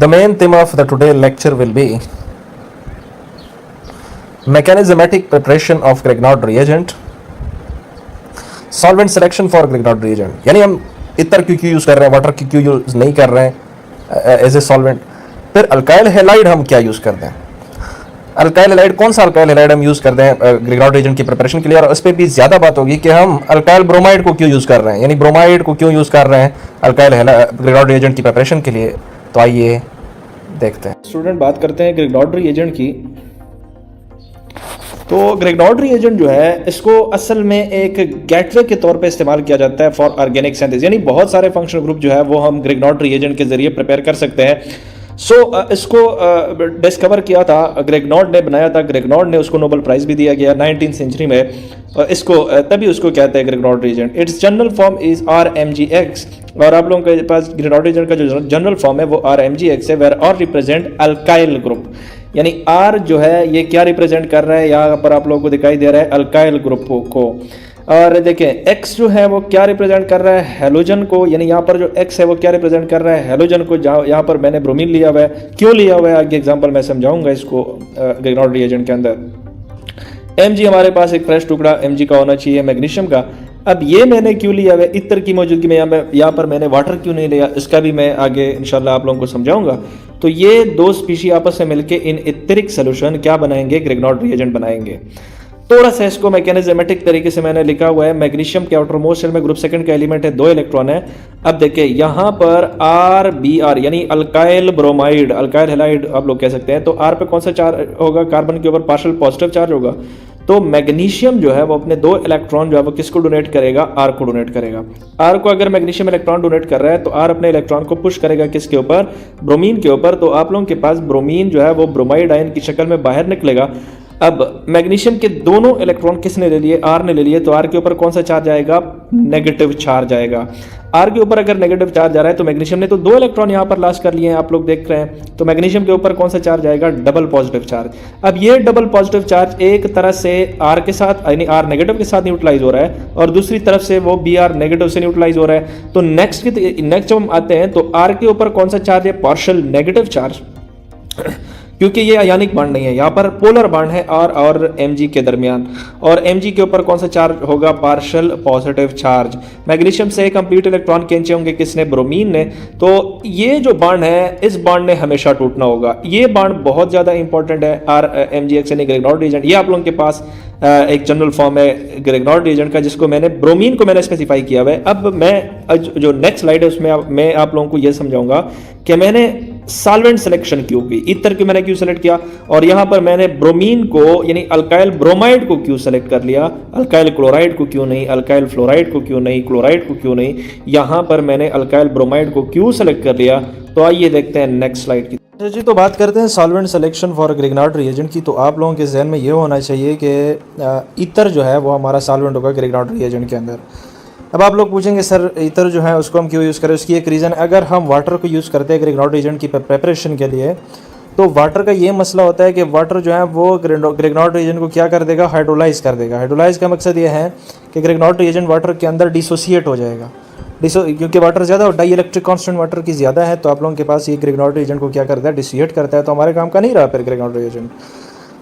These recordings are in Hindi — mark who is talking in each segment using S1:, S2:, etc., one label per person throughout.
S1: The main theme of the today lecture will be mechanismatic preparation of Grignard reagent, solvent selection for Grignard reagent. यानी हम इतर क्यों यूज कर रहे हैं, वाटर क्यों यूज नहीं कर रहे हैं एज ए सॉल्वेंट. फिर अल्काइल हैलाइड हम क्या यूज करते हैं, अल्काइल हैलाइड कौन सा अल्काइल हैलाइड हम यूज करते हैं ग्रिग्नॉड रिएजेंट की प्रिपरेशन के लिए. और उस पर भी ज्यादा बात होगी कि हम अल्काइल ब्रोमाइड को क्यों यूज कर रहे हैं, यानी ब्रोमाइड को क्यों यूज कर रहे हैं अल्काइल ग्रिग्नॉड रिएजेंट की प्रिपरेशन के लिए. तो आइए देखते हैं.
S2: स्टूडेंट बात करते हैं ग्रिग्नॉड रिएजेंट की. तो ग्रिग्नॉड रिएजेंट जो है इसको असल में एक गेटवे के तौर पे इस्तेमाल किया जाता है फॉर ऑर्गेनिक सिंथेसिस, यानी बहुत सारे फंक्शनल ग्रुप जो है वो हम ग्रिग्नॉड रिएजेंट के जरिए प्रिपेयर कर सकते हैं. इसको डिस्कवर किया था ग्रिग्नॉड ने, बनाया था ग्रिग्नॉड ने, उसको नोबेल प्राइज भी दिया गया 19th सेंचुरी में. इसको तभी उसको कहते हैं Grignard reagent. It's general form is RMgX, और आप लोगों के पास ग्रिग्नॉड रिएजेंट का जो जनरल फॉर्म है वो RMgX है, where R represent alkyl group. यानी R जो है ये क्या रिप्रेजेंट कर रहा है, यहाँ पर आप लोगों को दिखाई दे रहा है अल्काइल ग्रुप को. और देखें X जो है वो क्या रिप्रेजेंट कर रहा है, हेलोजन को. यानी यहाँ पर जो X है वो क्या रिप्रेजेंट कर रहा है, हेलोजन को. यहाँ पर मैंने ब्रोमीन लिया हुआ है, क्यों लिया हुआ है आगे एग्जांपल मैं समझाऊंगा इसको ग्रिग्नॉड रिएजेंट के अंदर. Mg हमारे पास एक फ्रेश टुकड़ा Mg का होना चाहिए मैग्नीशियम का. अब ये मैंने क्यों लिया हुआ है इत्र की मौजूदगी में, यहाँ पर मैंने वाटर क्यों नहीं लिया, इसका भी मैं आगे इंशाल्लाह आप लोगों को समझाऊंगा. तो ये दो स्पीशी आपस में मिलकर इन इत्रिक सोल्यूशन क्या बनाएंगे, ग्रिग्नॉड रिएजेंट बनाएंगे. थोड़ा सा इसको मैकेनिज्मेटिक तरीके से मैंने लिखा हुआ है. मैग्नीशियम के आउटरमोस्ट शेल में ग्रुप सेकंड का एलिमेंट है, 2 इलेक्ट्रॉन है. अब देखिए यहाँ पर RBr यानी अल्काइल ब्रोमाइड, अल्काइल हैलाइड आप लोग कह सकते हैं. तो R पे कौन सा चार्ज होगा, कार्बन के ऊपर पार्शियल पॉजिटिव चार्ज होगा. तो मैग्नीशियम जो है वो अपने 2 इलेक्ट्रॉन जो है वो किसको डोनेट करेगा, R को डोनेट करेगा. R को अगर मैग्नीशियम इलेक्ट्रॉन डोनेट कर रहा है तो R अपने इलेक्ट्रॉन को पुश करेगा किसके ऊपर, ब्रोमीन के ऊपर. तो आप लोगों के पास ब्रोमीन जो है वो ब्रोमाइड आयन की शक्ल में बाहर निकलेगा. अब मैग्नीशियम के दोनों इलेक्ट्रॉन किसने ले लिए, R ने ले लिए. तो R के ऊपर कौन सा चार्ज आएगा, नेगेटिव चार्ज आएगा. R के ऊपर अगर नेगेटिव चार्ज आ रहा है तो मैग्नीशियम ने तो 2 इलेक्ट्रॉन यहाँ पर लॉस कर लिए हैं, आप लोग देख रहे हैं. तो मैग्नीशियम के ऊपर कौन सा चार्ज आएगा, डबल पॉजिटिव चार्ज. अब ये डबल पॉजिटिव चार्ज एक तरह से R के साथ यानी R नेगेटिव के साथ न्यूट्रलाइज हो रहा है, और दूसरी तरफ से वो Br नेगेटिव से न्यूट्रलाइज हो रहा है. तो नेक्स्ट जब हम आते हैं तो R के ऊपर कौन सा चार्ज है, पार्शियल नेगेटिव चार्ज, क्योंकि ये आयनिक बांड नहीं है, यहाँ पर पोलर बांड है R और Mg के दरमियान. और Mg के ऊपर कौन सा चार्ज होगा, पार्शियल पॉजिटिव चार्ज. मैग्नीशियम से कंप्लीट इलेक्ट्रॉन खींचे होंगे किसने, ब्रोमीन ने. तो ये जो बांड है इस बांड ने हमेशा टूटना होगा. ये बांड बहुत ज़्यादा इंपॉर्टेंट है RMgX यानी ग्रिग्नॉड रिएजेंट. ये आप लोगों के पास एक जनरल फॉर्म है ग्रिग्नॉड रिएजेंट का, जिसको मैंने ब्रोमीन को मैंने स्पेसिफाई किया हुआ है. अब मैं जो नेक्स्ट स्लाइड है उसमें मैं आप लोगों को ये समझाऊंगा कि मैंने सॉल्वेंट सिलेक्शन क्यों की, इत्र की मैंने क्यों सेलेक्ट किया, और यहाँ पर मैंने ब्रोमीन को यानी अल्काइल ब्रोमाइड को क्यों सेलेक्ट कर लिया, अल्काइल क्लोराइड को क्यों नहीं, अल्काइल फ्लोराइड को क्यों नहीं, क्लोराइड को क्यों नहीं. यहाँ पर मैंने अल्काइल ब्रोमाइड को क्यों सेलेक्ट कर लिया. तो आइए देखते हैं नेक्स्ट स्लाइड की.
S1: जी, तो बात करते हैं सॉल्वेंट सिलेक्शन फॉर ग्रिग्नॉड रिएजेंट की. तो आप लोगों के जहन में ये होना चाहिए कि इतर जो है वो हमारा सॉल्वेंट होगा ग्रिग्नॉड रिएजेंट के अंदर. अब आप लोग पूछेंगे सर इतर जो है उसको हम क्यों यूज़ करें. उसकी एक रीज़न, अगर हम वाटर को यूज़ करते हैं ग्रिग्नॉड रिएजेंट की प्रिपरेशन के लिए, तो वाटर का ये मसला होता है कि वाटर जो है वो ग्रिग्नॉड रिएजेंट को क्या कर देगा, हाइड्रोलाइज कर देगा. हाइड्रोलाइज का मकसद ये है कि ग्रिग्नॉड रिएजेंट वाटर के अंदर डिसोसिएट हो जाएगा. क्योंकि वाटर ज़्यादा और डाई इलेक्ट्रिक कॉन्स्टेंट वाटर की ज़्यादा है, तो आप लोगों के पास ये ग्रिग्नॉड रिएजेंट को क्या करता है, डिसोसिएट करता है. तो हमारे काम का नहीं रहा फिर ग्रिग्नॉड रिएजेंट.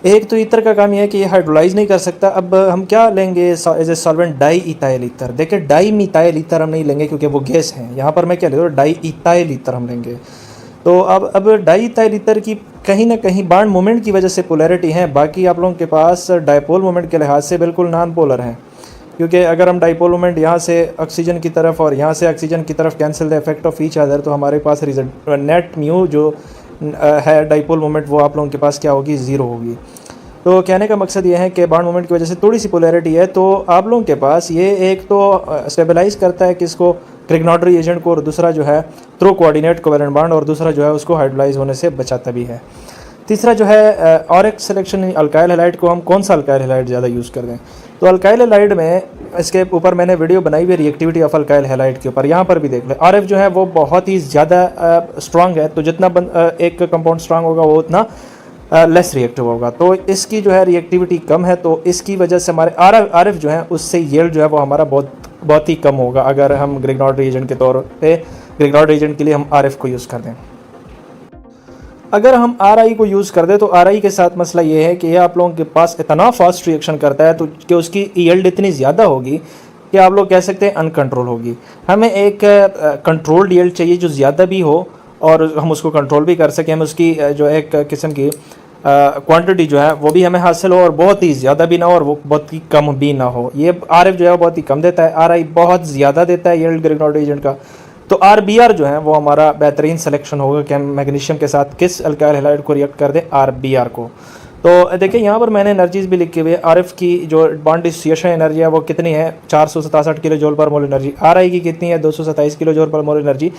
S1: एक तो इतर का काम यह है कि ये हाइड्रोलाइज नहीं कर सकता. अब हम क्या लेंगे as a solvent, diethyl ether. देखिए डाई मिथाइल ईथर हम नहीं लेंगे क्योंकि वो गैस है. यहाँ पर मैं क्या ले रहा हूँ, डाई इथाइल ईथर हम लेंगे. तो अब डाई इथाइल ईथर की कहीं ना कहीं बांड मोमेंट की वजह से पोलैरिटी है, बाकी आप लोगों के पास डायपोल मोमेंट के लिहाज से बिल्कुल नॉन पोलर हैं. क्योंकि अगर हम डायपोल मोमेंट यहाँ से ऑक्सीजन की तरफ और यहाँ से ऑक्सीजन की तरफ cancel the effect of each other, तो हमारे पास नेट म्यू जो है डायपोल मोमेंट वो आप लोगों के पास क्या होगी, 0 होगी. तो कहने का मकसद ये है कि बांड मोमेंट की वजह से थोड़ी सी पोलैरिटी है. तो आप लोगों के पास ये एक तो स्टेबलाइज करता है किसको, ग्रिग्नॉड रिएजेंट को, और दूसरा जो है थ्रू कोऑर्डिनेट कोवेलेंट बांड, और दूसरा जो है उसको हाइड्रोलाइज होने से बचाता भी है. तीसरा जो है ऑरेक्स सिलेक्शन, अल्काइल हैलाइड को हम कौन सा अल्काइल हैलाइड ज़्यादा यूज़ कर दें. तो अल्काइल हैलाइड में इसके ऊपर मैंने वीडियो बनाई हुई है रिएक्टिविटी ऑफ अल्काइल हैलाइड के ऊपर, यहाँ पर भी देख लें. RF जो है वो बहुत ही ज़्यादा स्ट्रांग है. तो जितना एक कंपाउंड स्ट्रांग होगा वो उतना लेस रिएक्टिव होगा. तो इसकी जो है रिएक्टिविटी कम है, तो इसकी वजह से हमारे RF जो है उससे यील्ड जो है वो हमारा बहुत ही कम होगा अगर हम ग्रिग्नॉड रिएजेंट के तौर पे ग्रिग्नॉड रिएजेंट के लिए हम RF को यूज़ कर दें. अगर हम RI को यूज़ कर दे तो RI के साथ मसला ये है कि ये आप लोगों के पास इतना फास्ट रिएक्शन करता है तो कि उसकी यील्ड इतनी ज़्यादा होगी कि आप लोग कह सकते हैं अनकंट्रोल होगी। हमें एक कंट्रोल्ड यील्ड चाहिए जो ज़्यादा भी हो और हम उसको कंट्रोल भी कर सकें, हम उसकी जो एक किस्म की क्वांटिटी जो है वो भी हमें हासिल हो और बहुत ही ज़्यादा भी ना हो और वो बहुत ही कम भी ना हो। ये RF जो है वो बहुत ही कम देता है, RI बहुत ज़्यादा देता है यील्ड ग्रिग्नॉर्ड एजेंट का। तो RBR जो है वो हमारा बेहतरीन सिलेक्शन होगा कि हम मैग्नीशियम के साथ किस अल्काइल हैलाइड को रिएक्ट कर दें, RBR को। तो देखिए यहाँ पर मैंने एनर्जीज भी लिखी हुई है। RF की जो बॉन्ड डिसोसिएशन एनर्जी है वो कितनी है, 467 किलो जूल पर मोल एनर्जी। RI की कितनी है, 227 किलो जूल पर मोल एनर्जी।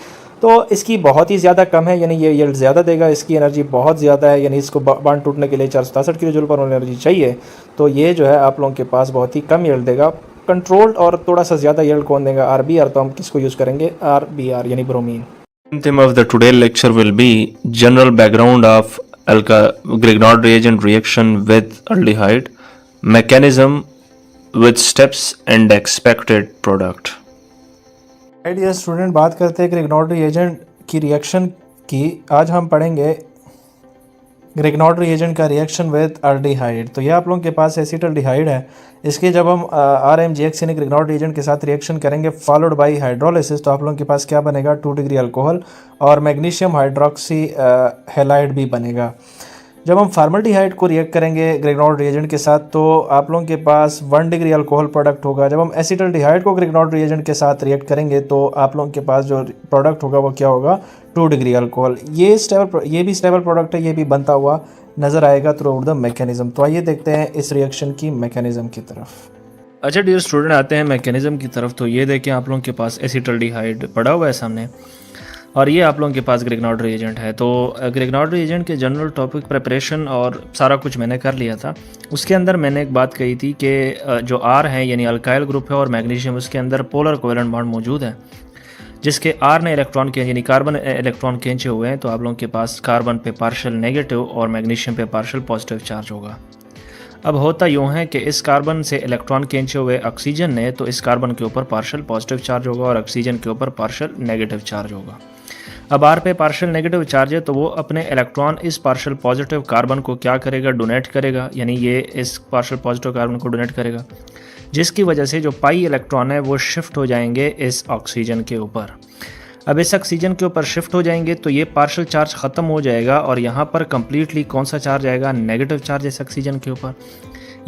S1: तो इसकी बहुत ही ज़्यादा कम है, यानी ये यील्ड ज़्यादा देगा, इसकी एनर्जी बहुत ज़्यादा है, यानी इसको बॉन्ड टूटने के लिए 467 किलो जूल पर मोल एनर्जी चाहिए। तो ये जो है आप लोगों के पास बहुत ही कम यील्ड देगा। कंट्रोल्ड और थोड़ा सा ज़्यादा यील्ड कौन देगा, RBR। तो हम किसको यूज़ करेंगे, RBR यानी bromine.
S3: Theme of the today lecture will be general background of Grignard reagent reaction with aldehyde, mechanism with steps and expected product.
S1: Dear student, बात करते हैं ग्रिग्नॉर्ड रिएजेंट की रिएक्शन की। आज हम पढ़ेंगे ग्रिग्नॉर्ड रिएजेंट का रिएक्शन विद एल्डिहाइड। तो ये आप लोगों के पास एसिटल्डिहाइड है, इसके जब हम RMGX यानी ग्रिग्नॉर्ड रिएजेंट के साथ रिएक्शन करेंगे फॉलोड बाय हाइड्रोलिसिस तो आप लोगों के पास क्या बनेगा, 2 डिग्री अल्कोहल और मैग्नीशियम हाइड्रोक्सी हैलाइड भी बनेगा। जब हम फॉर्मल्डिहाइड को रिएक्ट करेंगे ग्रिग्नॉर्ड रिएजेंट के साथ तो आप लोगों के पास 1 डिग्री अल्कोहल प्रोडक्ट होगा। जब हम एसिटल्डिहाइड को ग्रिग्नॉर्ड रिएजेंट के साथ रिएक्ट करेंगे तो आप लोगों के पास जो प्रोडक्ट होगा वो क्या होगा, 2 डिग्री अल्कोहल। ये भी स्टेबल प्रोडक्ट है, ये भी बनता हुआ नज़र आएगा थ्रू आउट द मैकेनिज्म। तो आइए देखते हैं इस रिएक्शन की मैकेनिज्म की तरफ।
S2: अच्छा डियर स्टूडेंट, आते हैं मैकेनिज्म की तरफ। तो ये देखें आप लोगों के पास एसिटल्डिहाइड पड़ा हुआ है सामने और ये आप लोगों के पास ग्रिग्नॉर्ड रिएजेंट है। तो ग्रिग्नॉर्ड रिएजेंट के जनरल टॉपिक प्रिपरेशन और सारा कुछ मैंने कर लिया था। उसके अंदर मैंने एक बात कही थी कि जो R है यानी अल्काइल ग्रुप है और मैग्नीशियम, उसके अंदर पोलर कोवेलेंट बॉन्ड मौजूद है जिसके R ने इलेक्ट्रॉन के यानी कार्बन इलेक्ट्रॉन खींचे हुए हैं। तो आप लोगों के पास कार्बन पे पार्शियल नेगेटिव और मैग्नीशियम पे पार्शियल पॉजिटिव चार्ज होगा। अब होता यूँ है कि इस कार्बन से इलेक्ट्रॉन खींचे हुए ऑक्सीजन ने तो इस कार्बन के ऊपर पार्शियल पॉजिटिव चार्ज होगा और ऑक्सीजन के ऊपर पार्शियल नेगेटिव चार्ज होगा। अब R पे पार्शियल नेगेटिव चार्ज है तो वो अपने इलेक्ट्रॉन इस पार्शियल पॉजिटिव कार्बन को क्या करेगा, डोनेट करेगा, यानी ये इस पार्शियल पॉजिटिव कार्बन को डोनेट करेगा, जिसकी वजह से जो पाई इलेक्ट्रॉन है वो शिफ्ट हो जाएंगे इस ऑक्सीजन के ऊपर। अब इस ऑक्सीजन के ऊपर शिफ्ट हो जाएंगे तो ये पार्शियल चार्ज ख़त्म हो जाएगा और यहाँ पर कम्प्लीटली कौन सा चार्ज आएगा, नेगेटिव चार्ज इस ऑक्सीजन के ऊपर।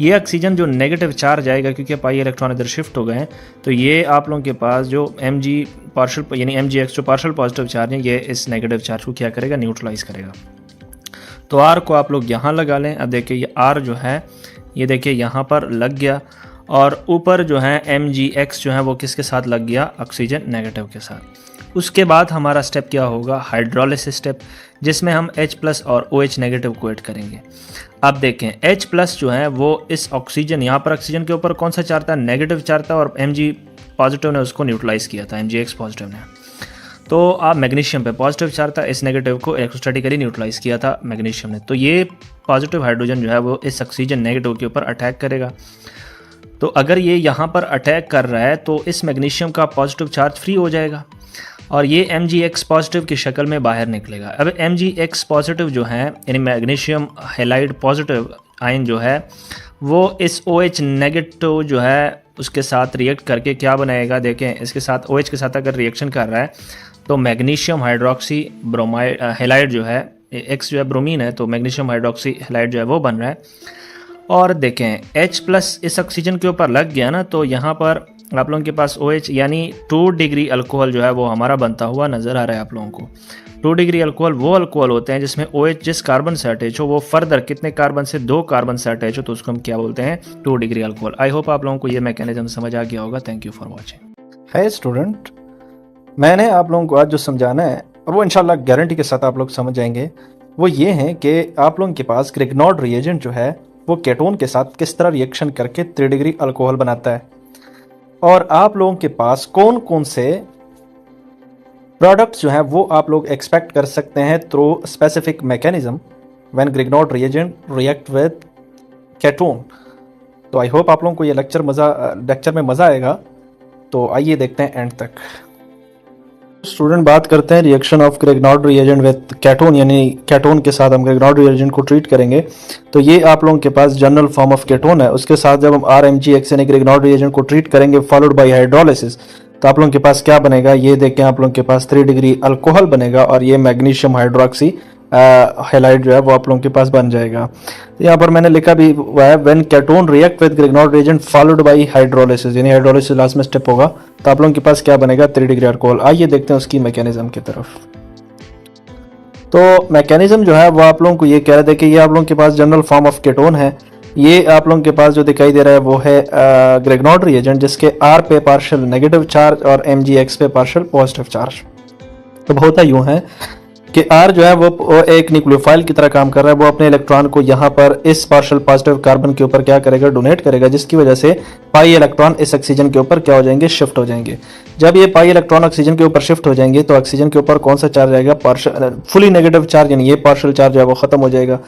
S2: ये ऑक्सीजन जो नेगेटिव चार्ज आएगा क्योंकि पाई इलेक्ट्रॉन इधर शिफ्ट हो गए हैं तो ये आप लोगों के पास जो Mg पार्शियल यानी MgX जो पार्शियल पॉजिटिव चार्ज है ये इस नेगेटिव चार्ज को क्या करेगा, न्यूट्रलाइज करेगा। तो R को आप लोग यहाँ लगा लें। अब देखिए ये R जो है ये देखिए यहाँ पर लग गया और ऊपर जो है MgX जो है वो किसके साथ लग गया, ऑक्सीजन नेगेटिव के साथ। उसके बाद हमारा स्टेप क्या होगा, हाइड्रोलिसिस स्टेप, जिसमें हम H+ और OH नेगेटिव को ऐड करेंगे। अब देखें H+ जो है वो इस ऑक्सीजन, यहाँ पर ऑक्सीजन के ऊपर कौन सा चार्ज था, नेगेटिव चार्ज था और Mg पॉजिटिव ने उसको न्यूट्रलाइज किया था, MgX पॉजिटिव ने। तो आप मैग्नीशियम पे पॉजिटिव चार्ज था, इस नेगेटिव को इलेक्ट्रोस्टैटिकली न्यूट्रलाइज किया था मैग्नीशियम ने। तो ये पॉजिटिव हाइड्रोजन जो है वो इस ऑक्सीजन नेगेटिव के ऊपर अटैक करेगा। तो अगर ये यहाँ पर अटैक कर रहा है तो इस मैग्नीशियम का पॉजिटिव चार्ज फ्री हो जाएगा और ये MgX पॉजिटिव की शक्ल में बाहर निकलेगा। अब MgX पॉजिटिव जो है यानी मैग्नीशियम हैलाइड पॉजिटिव आयन जो है वो इस OH नेगेटिव जो है उसके साथ रिएक्ट करके क्या बनाएगा, देखें इसके साथ OH के साथ अगर रिएक्शन कर रहा है तो मैग्नीशियम हाइड्रोक्सी ब्रोमाइड हैलाइड जो है, X जो है ब्रोमीन है तो मैग्नीशियम हाइड्रोक्सी हैलाइड जो है वो बन रहा है। और देखें H+ इस ऑक्सीजन के ऊपर लग गया ना तो यहाँ पर आप लोगों के पास OH यानी 2 डिग्री अल्कोहल जो है वो हमारा बनता हुआ नज़र आ रहा है आप लोगों को। 2 डिग्री अल्कोहल वो अल्कोहल होते हैं जिसमें OH जिस कार्बन से अटैच हो वो फर्दर कितने कार्बन से, 2 कार्बन से अटैच हो तो उसको हम क्या बोलते हैं, 2 डिग्री अल्कोहल। आई होप आप लोगों को ये मैकेनिज्म समझ आ गया होगा। Thank you for watching.
S1: है स्टूडेंट, मैंने आप लोगों को आज जो समझाना है और वो इंशाल्लाह गारंटी के साथ आप लोग समझ जाएंगे वो ये है कि आप लोगों के पास ग्रिग्नॉर्ड रिएजेंट जो है वो केटोन के साथ किस तरह रिएक्शन करके 3 डिग्री अल्कोहल बनाता है और आप लोगों के पास कौन कौन से प्रोडक्ट्स जो हैं वो आप लोग एक्सपेक्ट कर सकते हैं through specific mechanism when Grignard reagent react with ketone. तो आई होप आप लोगों को ये लेक्चर में मज़ा आएगा। तो आइए देखते हैं एंड तक। स्टूडेंट बात करते हैं reaction of Grignard reagent with ketone, यानी केटोन के साथ हम ग्रेगनॉड रिएजेंट को ट्रीट करेंगे। तो ये आप लोगों के पास जनरल फॉर्म ऑफ केटोन है। उसके साथ जब हम RMgX यानी ग्रेगनॉड रिएजेंट को ट्रीट करेंगे फॉलोड बाय हाइड्रोलिसिस, तो आप लोगों के पास क्या बनेगा, ये देखें, आप लोगों के पास 3 डिग्री अल्कोहल बनेगा और ये मैग्नीशियम हाइड्रोक्सी हैलाइड जो है वो आप लोगों के पास बन जाएगा। तो यहाँ पर मैंने लिखा भी हुआ है when ketone react with Grignard reagent followed by hydrolysis, यानी हाइड्रोलिसिस लास्ट में स्टेप होगा, तो आप लोगों के पास क्या बनेगा, 3 डिग्री अल्कोहल। आइए देखते हैं उसकी मैकेनिज्म की तरफ। तो मैकेनिज्म जो है वो आप लोगों को ये कह रहे थे कि ये आप लोगों के पास जनरल फॉर्म ऑफ केटोन है। ये आप लोगों के पास जो दिखाई दे रहा है वो है ग्रेगनॉड रिएजेंट, जिसके R पे पार्शियल नेगेटिव चार्ज और MgX पे पार्शियल पॉजिटिव चार्ज। तो होता यूं है कि R जो है वो एक न्यूक्लियोफाइल की तरह काम कर रहा है। वो अपने इलेक्ट्रॉन को यहाँ पर इस पार्शियल पॉजिटिव कार्बन के ऊपर क्या करेगा, डोनेट करेगा, जिसकी वजह से पाई इलेक्ट्रॉन इस ऑक्सीजन के ऊपर क्या हो जाएंगे, शिफ्ट हो जाएंगे। जब ये पाई इलेक्ट्रॉन ऑक्सीजन के ऊपर शिफ्ट हो जाएंगे तो ऑक्सीजन के ऊपर कौन सा चार्ज आएगा, पार्शियल फुली नेगेटिव चार्ज, यानी ये पार्शियल चार्ज जो है वो खत्म हो जाएगा।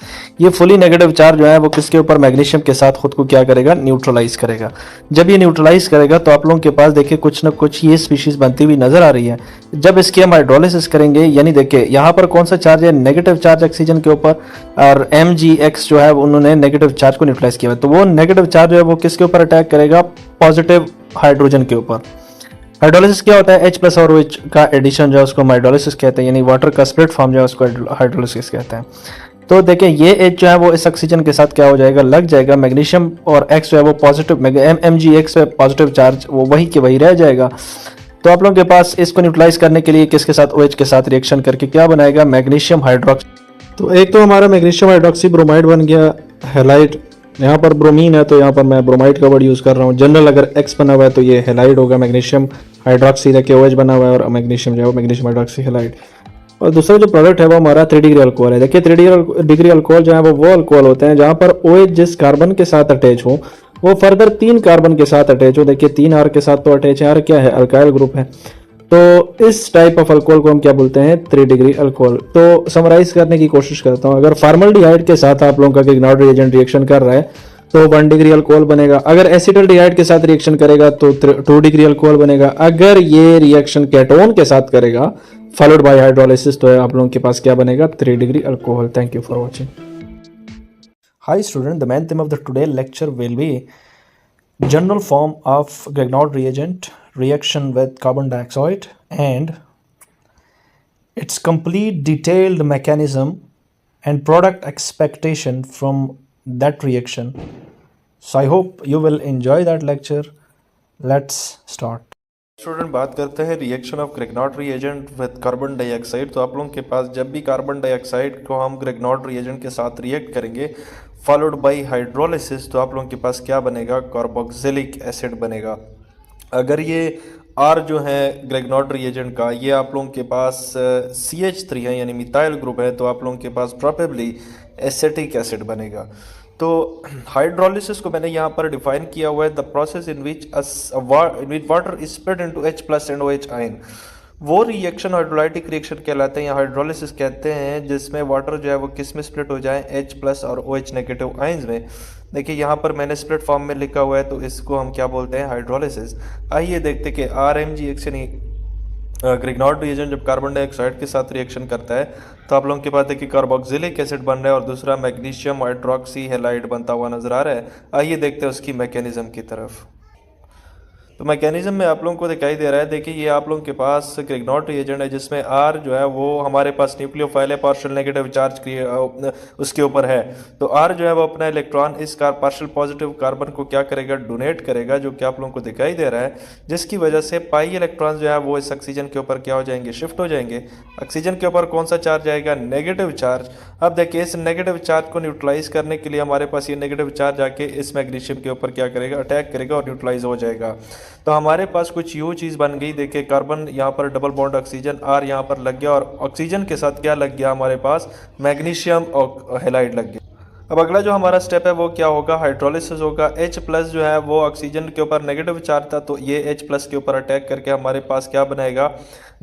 S1: ये फुली नेगेटिव चार्ज जो है वो किसके ऊपर, मैग्नीशियम के साथ खुद को क्या करेगा, न्यूट्रलाइज करेगा। जब ये न्यूट्रलाइज करेगा तो आप लोगों के पास देखिए कुछ ना कुछ ये स्पीशीज बनती हुई नजर आ रही है। जब इसकी हम हाइड्रोलिसिस करेंगे, यानी देखिए यहाँ पर कौन सा चार्ज है, नेगेटिव चार्ज ऑक्सीजन के ऊपर, और MgX जो है उन्होंने नेगेटिव चार्ज को न्यूट्रलाइज किया है। तो वो नेगेटिव चार्ज जो है वो किसके ऊपर अटैक करेगा, पॉजिटिव हाइड्रोजन के ऊपर। हाइड्रोलिसिस क्या होता है, H+ और OH का एडिशन जो है उसको हाइड्रोलिसिस कहते हैं, यानी वाटर का स्प्लिट फॉर्म जो है उसको हाइड्रोलिसिस कहते हैं। तो देखिए ये H जो है वो इस ऑक्सीजन के साथ क्या हो जाएगा, लग जाएगा। मैग्नीशियम और X जो है वो पॉजिटिव, MgX पे पॉजिटिव चार्ज वो वही के वही रह जाएगा। तो आप लोगों के पास इसको न्यूट्रलाइज करने के लिए किसके साथ, OH के साथ रिएक्शन करके क्या बनाएगा, मैग्नीशियम हाइड्रोक्सी। तो एक तो हमारा मैग्नीशियम हाइड्रोक्सी ब्रोमाइड बन गया हैलाइड। यहाँ पर ब्रोमीन है तो यहाँ पर मैं ब्रोमाइड का वर्ड यूज़ कर रहा हूँ। जनरल अगर X बना हुआ है तो ये हैलाइड होगा, मैग्नीशियम हाइड्रोक्सी, देखिए OH बना हुआ है और मैग्नीशियम जो है मैग्नीशियम हाइड्रोक्सी हैलाइड। और दूसरा जो प्रोडक्ट है वो हमारा 3 डिग्री अल्कोहल है। देखिए 3 डिग्री अल्कोहल जो है वो अल्कोहल होते हैं जहाँ पर OH जिस कार्बन के साथ अटैच हो वो फर्दर 3 कार्बन के साथ अटैच हो। देखिए 3 R के साथ तो अटैच है, R क्या है, अल्काइल ग्रुप है। तो इस टाइप ऑफ अल्कोहल को हम क्या बोलते हैं, 3 डिग्री अल्कोहल। तो समराइज करने की कोशिश करता हूँ। अगर फॉर्मल्डिहाइड के साथ आप लोगों का ग्रेगनॉड रिएजेंट रिएक्शन कर रहा है तो 1 डिग्री अल्कोहल बनेगा। अगर एसिटल्डिहाइड के साथ रिएक्शन करेगा तो 2 डिग्री अल्कोहल बनेगा। अगर ये रिएक्शन केटोन के साथ करेगा फॉलोड बाय हाइड्रोलिसिस तो आप लोगों के पास क्या बनेगा, 3 degree alcohol. Thank you for watching.
S2: Hi student, the main theme of the today lecture will be general form of Grignard reagent, reaction with carbon dioxide and its complete detailed mechanism and product expectation from that reaction. So I hope you will enjoy that lecture. Let's start.
S1: Student बात करते हैं reaction of Grignard reagent with carbon dioxide. तो आप लोगों के पास जब भी कार्बन डाइऑक्साइड को हम ग्रेगनॉड रिएजेंट के साथ रिएक्ट करेंगे फॉलोड बाय हाइड्रोलिसिस तो आप लोगों के पास क्या बनेगा, कार्बोक्सिलिक एसिड बनेगा। अगर ये R जो है ग्रेगनॉड रिएजेंट का ये आप लोगों के पास CH3 है यानी मिथाइल ग्रुप है तो आप लोगों के पास प्रोबेबली एसिटिक एसिड बनेगा। तो हाइड्रोलिसिस को मैंने यहाँ पर डिफाइन किया हुआ है, the process in which water is split into H+ and OH ion. वो रिएक्शन हाइड्रोलाइटिक रिएक्शन कहलाते हैं या हाइड्रोलिसिस कहते हैं जिसमें वाटर जो है वो किस में स्प्लिट हो जाए, H+ और OH नेगेटिव आयंस में। देखिए यहाँ पर मैंने स्प्लिट फॉर्म में लिखा हुआ है तो इसको हम क्या बोलते हैं, हाइड्रोलिसिस। आइए देखते कि RMgX यानी ग्रेगनॉड रिएजेंट जब कार्बन डाइऑक्साइड के साथ रिएक्शन करता है तो आप लोगों के पास देखिए कार्बोक्सिलिक एसिड बन रहा है और दूसरा मैग्नीशियम हाइड्रोक्सी हैलाइड बनता हुआ नजर आ रहा है। आइए देखते हैं उसकी मैकेनिज्म की तरफ। तो मैकेनिज्म में आप लोगों को दिखाई दे रहा है, देखिए ये आप लोगों के पास ग्रेगनॉड रिएजेंट है जिसमें R जो है वो हमारे पास न्यूक्लियोफाइल है, पार्शियल नेगेटिव चार्ज उसके ऊपर है। तो R जो है वो अपना इलेक्ट्रॉन इस पार्शियल पॉजिटिव कार्बन को क्या करेगा, डोनेट करेगा, जो कि आप लोगों को दिखाई दे रहा है, जिसकी वजह से पाई इलेक्ट्रॉन जो है वो इस ऑक्सीजन के ऊपर क्या हो जाएंगे, शिफ्ट हो जाएंगे। ऑक्सीजन के ऊपर कौन सा चार्ज आएगा, नेगेटिव चार्ज। अब देखिए इस नेगेटिव चार्ज को न्यूट्रलाइज करने के लिए हमारे पास ये नेगेटिव चार्ज आके इस मैग्नीशियम के ऊपर क्या करेगा, अटैक करेगा और न्यूट्रलाइज हो जाएगा। तो हमारे पास कुछ यूँ चीज़ बन गई, देखिए कार्बन यहाँ पर डबल बॉन्ड ऑक्सीजन R यहाँ पर लग गया और ऑक्सीजन के साथ क्या लग गया, हमारे पास मैग्नीशियम और हैलाइड लग गया। अब अगला जो हमारा स्टेप है वो क्या होगा, हाइड्रोलिसिस होगा। H प्लस जो है वो ऑक्सीजन के ऊपर नेगेटिव चार्ज था, तो ये H प्लस के ऊपर अटैक करके हमारे पास क्या बनाएगा,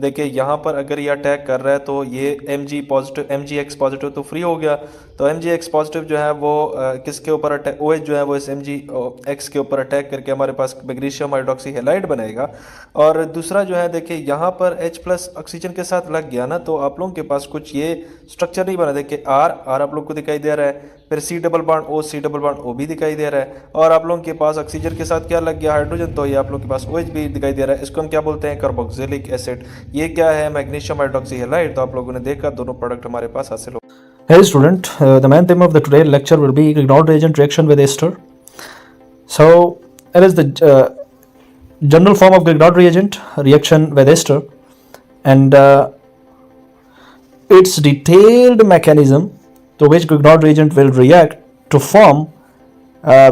S1: देखिए यहाँ पर अगर ये अटैक कर रहा है तो ये Mg पॉजिटिव, Mgx पॉजिटिव तो फ्री हो गया, तो Mgx पॉजिटिव जो है वो किसके ऊपर अटैक, OH जो है वो इस Mgx के ऊपर अटैक करके हमारे पास मैग्नीशियम हाइड्रोक्सी हैलाइड बनाएगा। और दूसरा जो है देखिए यहाँ पर H प्लस ऑक्सीजन के साथ लग गया ना, तो आप लोगों के पास कुछ ये स्ट्रक्चर नहीं बना। देखिए R आप लोग को दिखाई दे रहा है, फिर C double bond O, C double bond O भी दिखाई दे रहा है, और आप लोगों के पास ऑक्सीजन के साथ क्या लग गया, हाइड्रोजन, तो ये आप लोगों के पास OH भी दिखाई दे रहा है। इसको हम क्या बोलते हैं, कार्बोक्सिलिक एसिड। ये क्या है, मैग्नीशियम हाइड्रोक्सी हैलाइड। तो आप लोगों ने देखा दोनों प्रोडक्ट हमारे पास हासिल हो।
S2: Hey student, the main theme of the today lecture will be Grignard reagent reaction with ester. So it is the general form of Grignard reagent reaction with ester, and its detailed mechanism to which Grignard reagent will react to form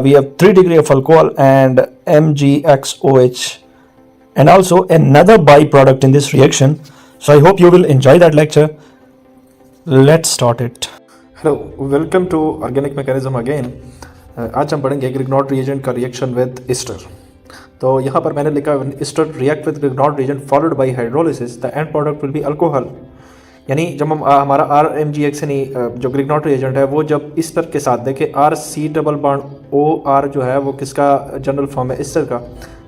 S2: we have 3 degree of alcohol and MgXOH, and also another byproduct in this reaction. So I hope you will enjoy that lecture. Let's start it.
S1: Hello, welcome to organic mechanism again. आज हम पढ़ेंगे ग्रिग्नॉर्ड रिएजेंट का रिएक्शन विद एस्टर। तो यहाँ पर मैंने लिखा ester react with Grignard reagent followed by hydrolysis, the end product will be alcohol. यानी जब हम हमारा RMgX यानी जो ग्रिग्नॉर्ड रिएजेंट है वो जब एस्टर के साथ देखें, RC डबल बॉन्ड OR जो है वो किसका जनरल फॉर्म है, एस्टर का,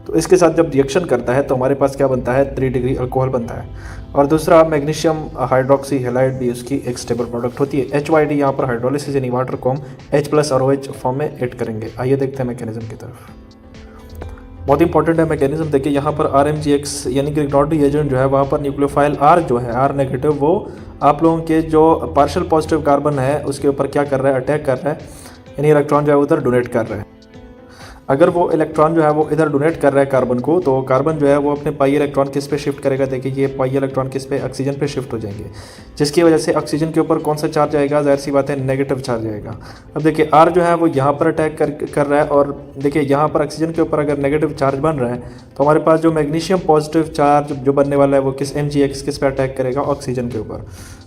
S1: तो इसके साथ जब रिएक्शन करता है तो हमारे पास क्या बनता है, 3 डिग्री अल्कोहल बनता है। और दूसरा मैग्नीशियम हाइड्रोक्सी हैलाइड भी उसकी एक स्टेबल प्रोडक्ट होती है। HYD यहाँ पर हाइड्रोलिसिस यानी वाटर को हम H प्लस और OH फॉर्म में ऐड करेंगे। आइए देखते हैं मैकेनिज्म की तरफ। बहुत इंपॉर्टेंट है मैकेनिज्म। देखिए यहाँ पर RMgX यानी ग्रिग्नॉर्ड रिएजेंट जो है वहाँ पर न्यूक्लियोफाइल R जो है, R नेगेटिव, वो आप लोगों के जो पार्शियल पॉजिटिव कार्बन है उसके ऊपर क्या कर रहा है, अटैक कर रहा है, यानी इलेक्ट्रॉन जो है उधर डोनेट कर रहा है। अगर वो इलेक्ट्रॉन जो है वो इधर डोनेट कर रहा है कार्बन को, तो कार्बन जो है वो अपने पाई इलेक्ट्रॉन किस पे शिफ्ट करेगा, देखिए ये पाई इलेक्ट्रॉन किस पे, ऑक्सीजन पे शिफ्ट हो जाएंगे, जिसकी वजह से ऑक्सीजन के ऊपर कौन सा चार्ज आएगा, जाहिर सी बात है नेगेटिव चार्ज आएगा। अब देखिए R जो है वो यहाँ पर अटैक कर रहा है, और देखिए यहाँ पर ऑक्सीजन के ऊपर अगर नेगेटिव चार्ज बन रहा है तो हमारे पास जो मैग्नीशियम पॉजिटिव चार्ज जो बनने वाला है वो किस Mgx किस पे अटैक करेगा, ऑक्सीजन के ऊपर।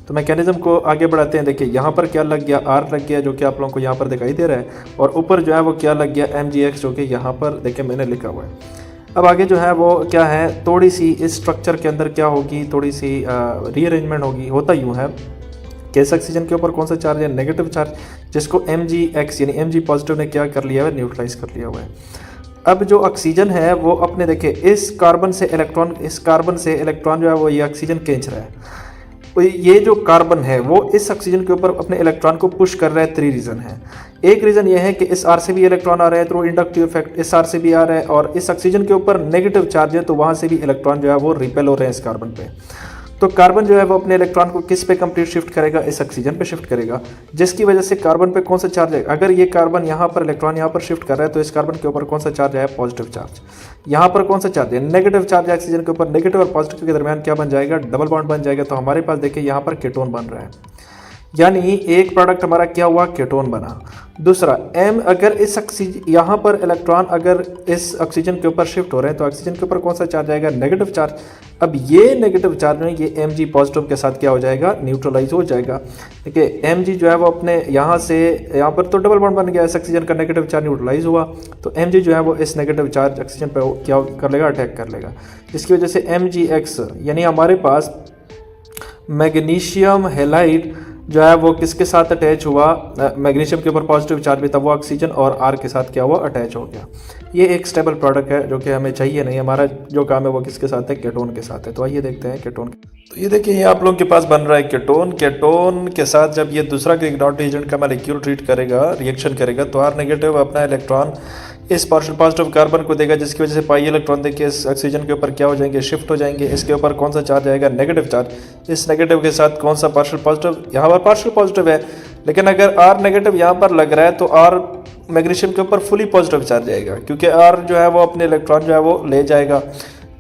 S1: तो मैकेनिज्म को आगे बढ़ाते हैं। देखिए यहाँ पर क्या लग गया, R लग गया जो कि आप लोगों को यहाँ पर दिखाई दे रहा है, और ऊपर जो है वो क्या लग गया, Mgx जो कि यहाँ पर देखिए मैंने लिखा हुआ है। अब आगे जो है वो क्या है, थोड़ी सी इस स्ट्रक्चर के अंदर क्या होगी, थोड़ी सी रीअरेंजमेंट होगी। होता यूँ है कि इस ऑक्सीजन के ऊपर कौन सा चार्ज है, नेगेटिव चार्ज, जिसको Mgx यानी Mg पॉजिटिव ने क्या कर लिया है, न्यूट्रलाइज कर लिया हुआ है। अब जो ऑक्सीजन है वो अपने देखिए इस कार्बन से इलेक्ट्रॉन जो है वो ये ऑक्सीजन खींच रहा है। ये जो कार्बन है वो इस ऑक्सीजन के ऊपर अपने इलेक्ट्रॉन को पुश कर रहा है। 3 रीज़न है। एक रीज़न ये है कि इस R से भी इलेक्ट्रॉन आ रहा है थ्रू इंडक्टिव इफेक्ट, इस R से भी आ रहा है, और इस ऑक्सीजन के ऊपर नेगेटिव चार्ज है तो वहाँ से भी इलेक्ट्रॉन जो है वो रिपेल हो रहे हैं इस कार्बन पे। तो कार्बन जो है वो अपने इलेक्ट्रॉन को किस पे कंप्लीट शिफ्ट करेगा, इस ऑक्सीजन पे शिफ्ट करेगा, जिसकी वजह से कार्बन पे कौन सा चार्ज है, अगर ये कार्बन यहाँ पर इलेक्ट्रॉन यहाँ पर शिफ्ट कर रहा है तो इस कार्बन के ऊपर कौन सा चार्ज है, पॉजिटिव चार्ज। यहाँ पर कौन सा चार्ज है, नेगेटिव चार्ज है ऑक्सीजन के ऊपर। नेगेटिव और पॉजिटिव के दरमियान क्या बन जाएगा, डबल बॉन्ड बन जाएगा। तो हमारे पास देखिए यहाँ पर कीटोन बन रहा है, यानी एक प्रोडक्ट हमारा क्या हुआ, कीटोन बना। दूसरा M, अगर इस ऑक्सीजन यहाँ पर इलेक्ट्रॉन अगर इस ऑक्सीजन के ऊपर शिफ्ट हो रहे हैं तो ऑक्सीजन के ऊपर कौन सा चार्ज आएगा, नेगेटिव चार्ज। अब ये नेगेटिव चार्ज में ये Mg पॉजिटिव के साथ क्या हो जाएगा, न्यूट्रलाइज हो जाएगा। देखिए Mg जो है वो अपने यहाँ से यहाँ पर तो डबल बॉन्ड बन गया, इस ऑक्सीजन का नेगेटिव चार्ज न्यूट्रलाइज हुआ, तो Mg जो है वो इस नेगेटिव चार्ज ऑक्सीजन पर क्या कर लेगा, अटैक कर लेगा। इसकी वजह से Mgx यानी हमारे पास मैग्नीशियम हैलाइड जो है वो किसके साथ अटैच हुआ, मैग्नीशियम के ऊपर पॉजिटिव चार्ज भी था, वो ऑक्सीजन और R के साथ क्या हुआ, अटैच हो गया। ये एक स्टेबल प्रोडक्ट है जो कि हमें चाहिए नहीं, हमारा जो काम है वो किसके साथ है, कीटोन के साथ है। तो आइए देखते हैं कीटोन। तो ये देखिए ये आप लोगों के पास बन रहा है कीटोन। कीटोन के साथ जब ये दूसरा ग्रिग्नॉर्ड रिएजेंट का मॉलिक्यूल ट्रीट करेगा, रिएक्शन करेगा, तो R नेगेटिव अपना इलेक्ट्रॉन इस पार्शियल पॉजिटिव कार्बन को देगा, जिसकी वजह से पाई इलेक्ट्रॉन देखिए इस ऑक्सीजन के ऊपर क्या हो जाएंगे, शिफ्ट हो जाएंगे। इसके ऊपर कौन सा चार्ज आएगा, नेगेटिव चार्ज। इस नेगेटिव के साथ कौन सा पार्शियल पॉजिटिव, यहाँ पर पार्शियल पॉजिटिव है, लेकिन अगर R नेगेटिव यहाँ पर लग रहा है तो R मैग्नीशियम के ऊपर फुली पॉजिटिव चार्ज आएगा, क्योंकि R जो है वो अपने इलेक्ट्रॉन जो है वो ले जाएगा।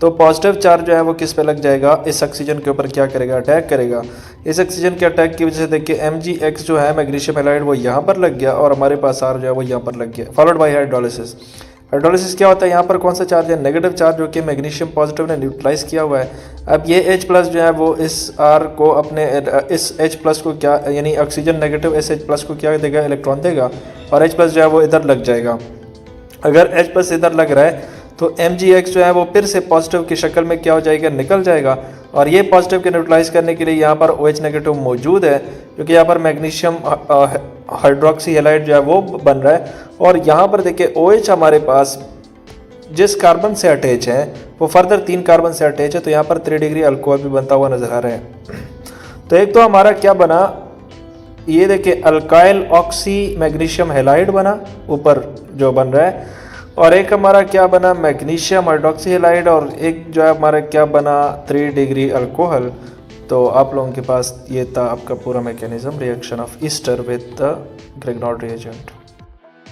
S1: तो पॉजिटिव चार्ज जो है वो किस पे लग जाएगा, इस ऑक्सीजन के ऊपर क्या करेगा, अटैक करेगा। इस ऑक्सीजन के अटैक की वजह से देखिए Mgx जो है मैग्नीशियम हैलाइड वो यहाँ पर लग गया, और हमारे पास R जो है वो यहाँ पर लग गया, फॉलोड बाय हाइड्रोलिसिस। हाइड्रोलिसिस क्या होता है, यहाँ पर कौन सा चार्ज है, नेगेटिव चार्ज, जो कि मैग्नीशियम पॉजिटिव ने न्यूट्रलाइज किया हुआ है। अब ये H प्लस जो है वो इस R को अपने इस H प्लस को क्या, यानी ऑक्सीजन नेगेटिव इस H प्लस को क्या देगा, इलेक्ट्रॉन देगा, और H प्लस जो है वो इधर लग जाएगा। अगर H प्लस इधर लग रहा है तो Mgx जो है वो फिर से पॉजिटिव की शक्ल में क्या हो जाएगा, निकल जाएगा, और ये पॉजिटिव के न्यूट्रलाइज करने के लिए यहाँ पर OH नेगेटिव मौजूद है, क्योंकि यहाँ पर मैग्नीशियम हाइड्रोक्सी हैलाइड जो है वो बन रहा है। और यहाँ पर देखिए OH हमारे पास जिस कार्बन से अटैच है वो फर्दर 3 कार्बन से अटैच है, तो यहाँ पर 3 डिग्री अल्कोहल भी बनता हुआ नजर आ रहा है। तो एक तो हमारा क्या बना, ये देखिए अल्काइल ऑक्सी मैग्नीशियम हैलाइड बना ऊपर जो बन रहा है, और एक हमारा क्या बना, मैग्नीशियम हाइड्रोक्सी हैलाइड, और एक जो है हमारा क्या बना, 3 डिग्री अल्कोहल। तो आप लोगों के पास ये था आपका पूरा mechanism, reaction of ester with the Grignard reagent.